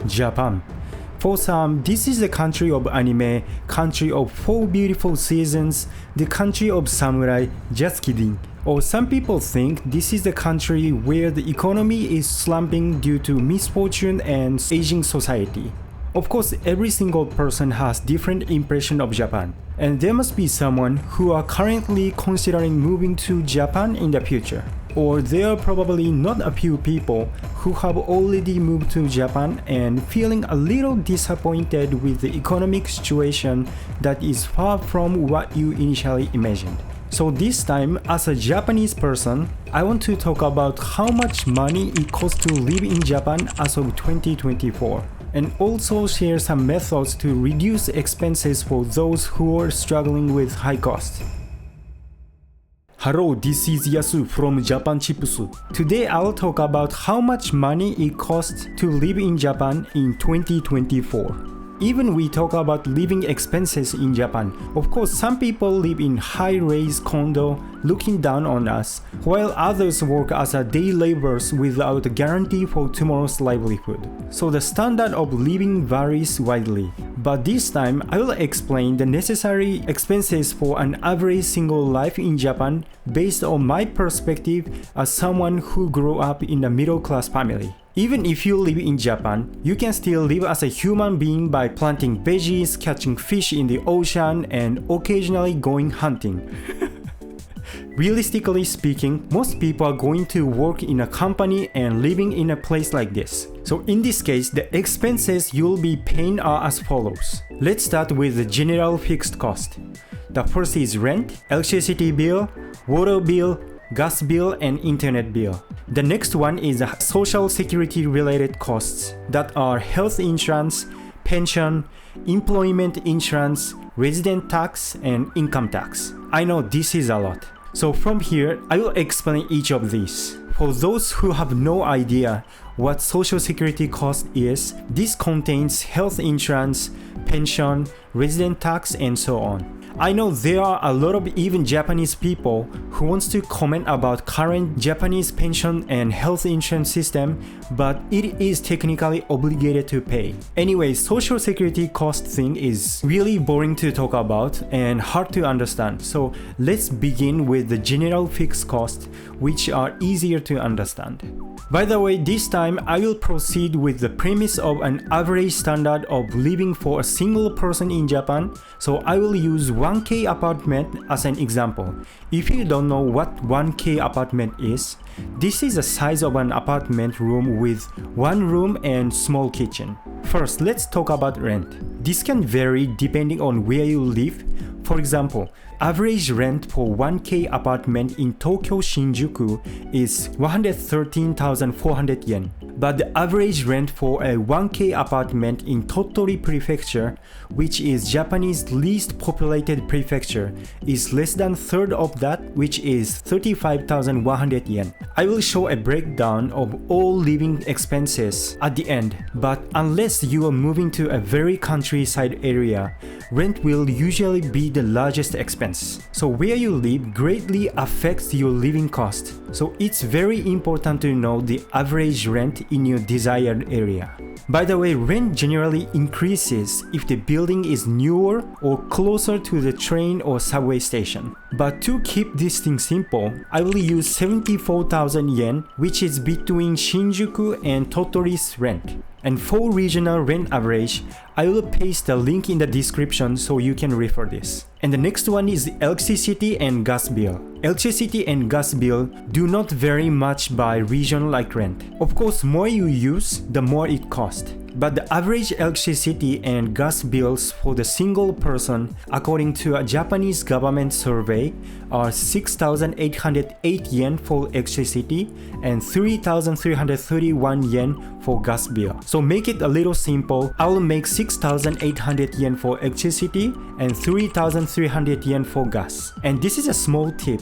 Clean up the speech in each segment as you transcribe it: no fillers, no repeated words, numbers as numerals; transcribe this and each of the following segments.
Japan. For some, this is the country of anime, country of 4 beautiful seasons, the country of samurai, just kidding. Or some people think this is the country where the economy is slumping due to misfortune and aging society. Of course, every single person has different impression of Japan, and there must be someone who are currently considering moving to Japan in the future. Or there are probably not a few people who have already moved to Japan and feeling a little disappointed with the economic situation that is far from what you initially imagined. So this time, as a Japanese person, I want to talk about how much money it costs to live in Japan as of 2024. And also share some methods to reduce expenses for those who are struggling with high costs. Hello, this is Yasu from Japan Chips. Today I'll talk about how much money it costs to live in Japan in 2024. Even we talk about living expenses in Japan. Of course, some people live in high-rise condo looking down on us, while others work as a day laborers without a guarantee for tomorrow's livelihood. So the standard of living varies widely. But this time, I will explain the necessary expenses for an average single life in Japan based on my perspective as someone who grew up in a middle-class family. Even if you live in Japan, you can still live as a human being by planting veggies, catching fish in the ocean, and occasionally going hunting. Realistically speaking, most people are going to work in a company and living in a place like this. So in this case, the expenses you'll be paying are as follows. Let's start with the general fixed cost. The first is rent, electricity bill, water bill, gas bill, and internet bill. The next one is social security related costs that are health insurance, pension, employment insurance, resident tax, and income tax. I know this is a lot. So from here, I will explain each of these. For those who have no idea what social security cost is, this contains health insurance, pension, resident tax, and so on. I know there are a lot of even Japanese people who wants to comment about current Japanese pension and health insurance system, but it is technically obligated to pay. Anyway, social security cost thing is really boring to talk about and hard to understand. So let's begin with the general fixed costs, which are easier to understand. By the way, this time I will proceed with the premise of an average standard of living for a single person in Japan. So I will use 1K apartment as an example. If you don't know what 1K apartment is, this is the size of an apartment room with one room and small kitchen. First, let's talk about rent. This can vary depending on where you live. For example, average rent for 1K apartment in Tokyo Shinjuku is 113,400 yen. But the average rent for a 1K apartment in Tottori Prefecture, which is Japanese least populated prefecture, is less than third of that, which is 35,100 yen. I will show a breakdown of all living expenses at the end, but unless you are moving to a very countryside area, rent will usually be the largest expense. So where you live greatly affects your living cost. So it's very important to know the average rent in your desired area. By the way, rent generally increases if the building is newer or closer to the train or subway station. But to keep this thing simple, I will use 74,000 yen, which is between Shinjuku and Tottori's rent. And for regional rent average, I will paste the link in the description so you can refer this. And the next one is electricity and gas bill. Electricity and gas bill do not vary much by region like rent. Of course, more you use, the more it costs. But the average electricity and gas bills for the single person, according to a Japanese government survey, are 6,808 yen for electricity and 3,331 yen for gas bill. So make it a little simple. I will make 6,800 yen for electricity and 3,300 yen for gas. And this is a small tip.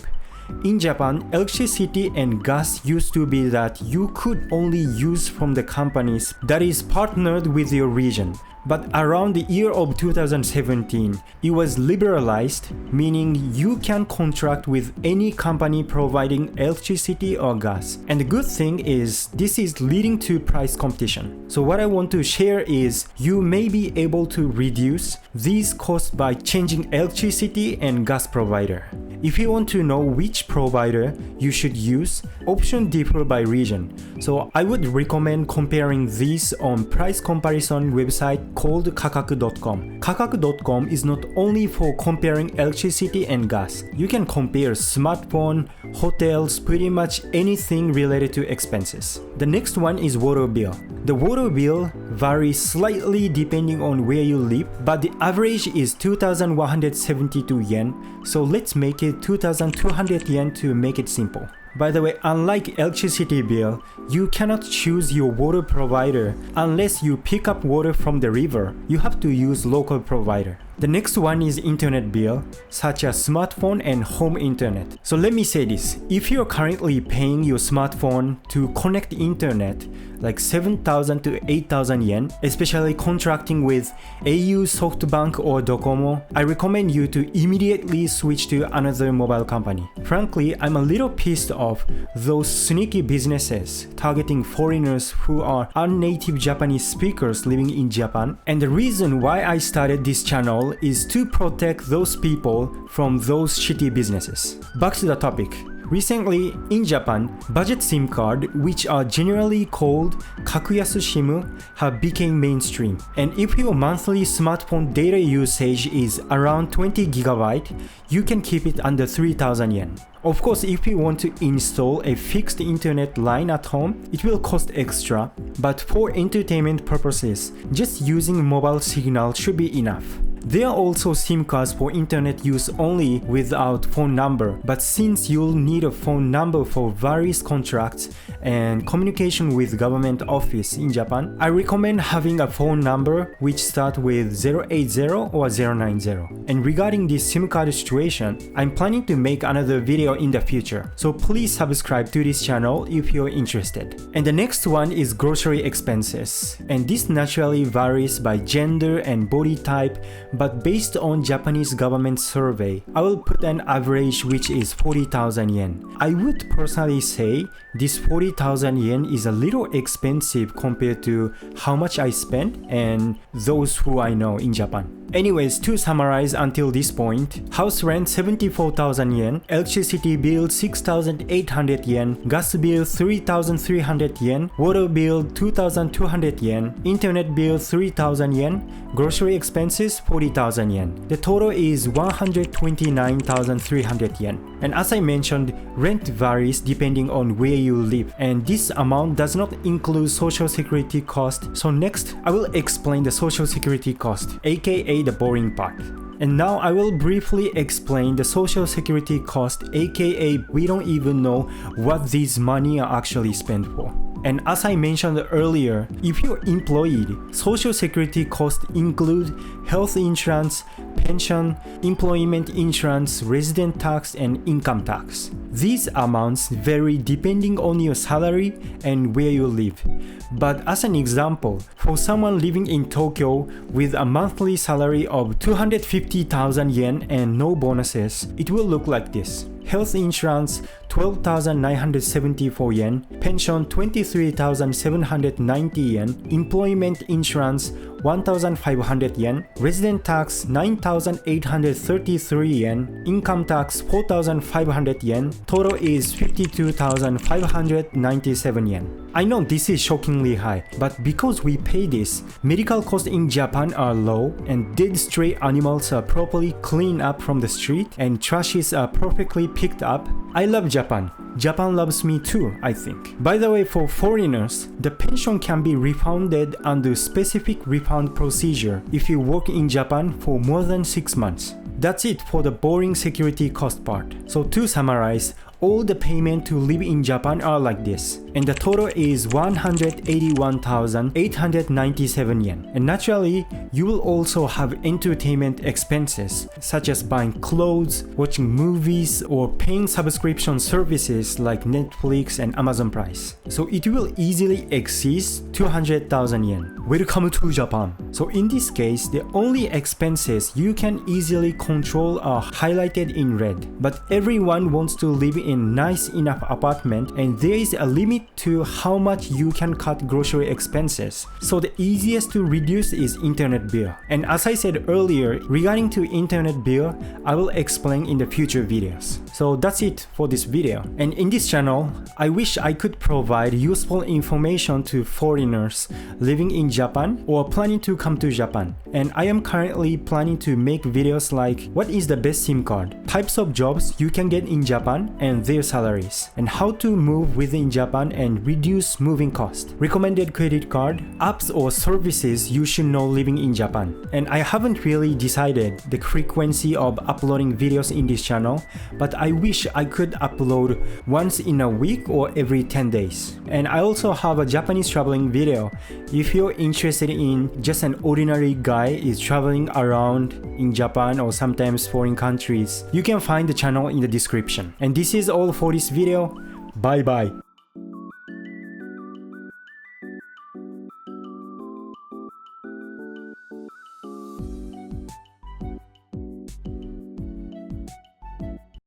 In Japan, electricity and gas used to be that you could only use from the companies that is partnered with your region. But around the year of 2017, it was liberalized, meaning you can contract with any company providing electricity or gas. And the good thing is this is leading to price competition. So what I want to share is you may be able to reduce these costs by changing electricity and gas provider. If you want to know which provider you should use, options differ by region. So I would recommend comparing these on price comparison website called Kakaku.com. Kakaku.com is not only for comparing electricity and gas. You can compare smartphone, hotels, pretty much anything related to expenses. The next one is water bill. The water bill varies slightly depending on where you live, but the average is 2,172 yen. So let's make it 2,200 yen to make it simple. By the way, unlike electricity bill, you cannot choose your water provider unless you pick up water from the river. You have to use local provider. The next one is internet bill, such as smartphone and home internet. So let me say this, if you're currently paying your smartphone to connect internet, like 7,000 to 8,000 yen, especially contracting with au, SoftBank or Docomo, I recommend you to immediately switch to another mobile company. Frankly, I'm a little pissed off those sneaky businesses targeting foreigners who are unnative Japanese speakers living in Japan. And the reason why I started this channel is to protect those people from those shitty businesses. Back to the topic. Recently, in Japan, budget SIM card, which are generally called Kakuyasu SIM, have become mainstream. And if your monthly smartphone data usage is around 20 GB, you can keep it under 3,000 yen. Of course, if you want to install a fixed internet line at home, it will cost extra, but for entertainment purposes, just using mobile signal should be enough. There are also SIM cards for internet use only without phone number, but since you'll need a phone number for various contracts and communication with government office in Japan, I recommend having a phone number which starts with 080 or 090. And regarding this SIM card situation, I'm planning to make another video in the future, so please subscribe to this channel if you're interested. And the next one is grocery expenses, and this naturally varies by gender and body type, but based on Japanese government survey, I will put an average which is 40,000 yen. I would personally say this 40,000 yen is a little expensive compared to how much I spent and those who I know in Japan. Anyways, to summarize until this point, house rent 74,000 yen, electricity bill 6,800 yen, gas bill 3,300 yen, water bill 2,200 yen, internet bill 3,000 yen, grocery expenses 40,000 yen. The total is 129,300 yen. And as I mentioned, rent varies depending on where you live, and this amount does not include social security cost. So next, I will explain the social security cost, aka the boring part. And now I will briefly explain the social security cost, aka we don't even know what these money are actually spent for. And as I mentioned earlier, if you're employed, social security costs include health insurance, pension, employment insurance, resident tax, and income tax. These amounts vary depending on your salary and where you live. But as an example, for someone living in Tokyo with a monthly salary of 250,000 yen and no bonuses, it will look like this. Health insurance 12,974 yen, pension 23,790 yen, employment insurance 1,500 yen, resident tax 9,833 yen, income tax 4,500 yen, total is 52,597 yen. I know this is shockingly high, but because we pay this, medical costs in Japan are low and dead stray animals are properly cleaned up from the street and trashes are perfectly picked up. I love Japan. Japan loves me too, I think. By the way, for foreigners, the pension can be refunded under specific refund procedure if you work in Japan for more than 6 months. That's it for the boring security cost part. So to summarize, all the payment to live in Japan are like this. And the total is 181,897 yen. And naturally, you will also have entertainment expenses, such as buying clothes, watching movies, or paying subscription services like Netflix and Amazon Prime. So it will easily exceed 200,000 yen. Welcome to Japan. So in this case, the only expenses you can easily control are highlighted in red. But everyone wants to live in nice enough apartment, and there is a limit to how much you can cut grocery expenses. So the easiest to reduce is internet bill. And as I said earlier, regarding to internet bill, I will explain in the future videos. So that's it for this video. And in this channel, I wish I could provide useful information to foreigners living in Japan or planning to come to Japan. And I am currently planning to make videos like what is the best SIM card, types of jobs you can get in Japan and their salaries, and how to move within Japan and reduce moving cost, recommended credit card, apps or services you should know living in Japan. And I haven't really decided the frequency of uploading videos in this channel, but I wish I could upload once in a week or every 10 days. And I also have a Japanese traveling video. If you're interested in just an ordinary guy is traveling around in Japan or sometimes foreign countries, you can find the channel in the description. And this is all for this video. Bye bye.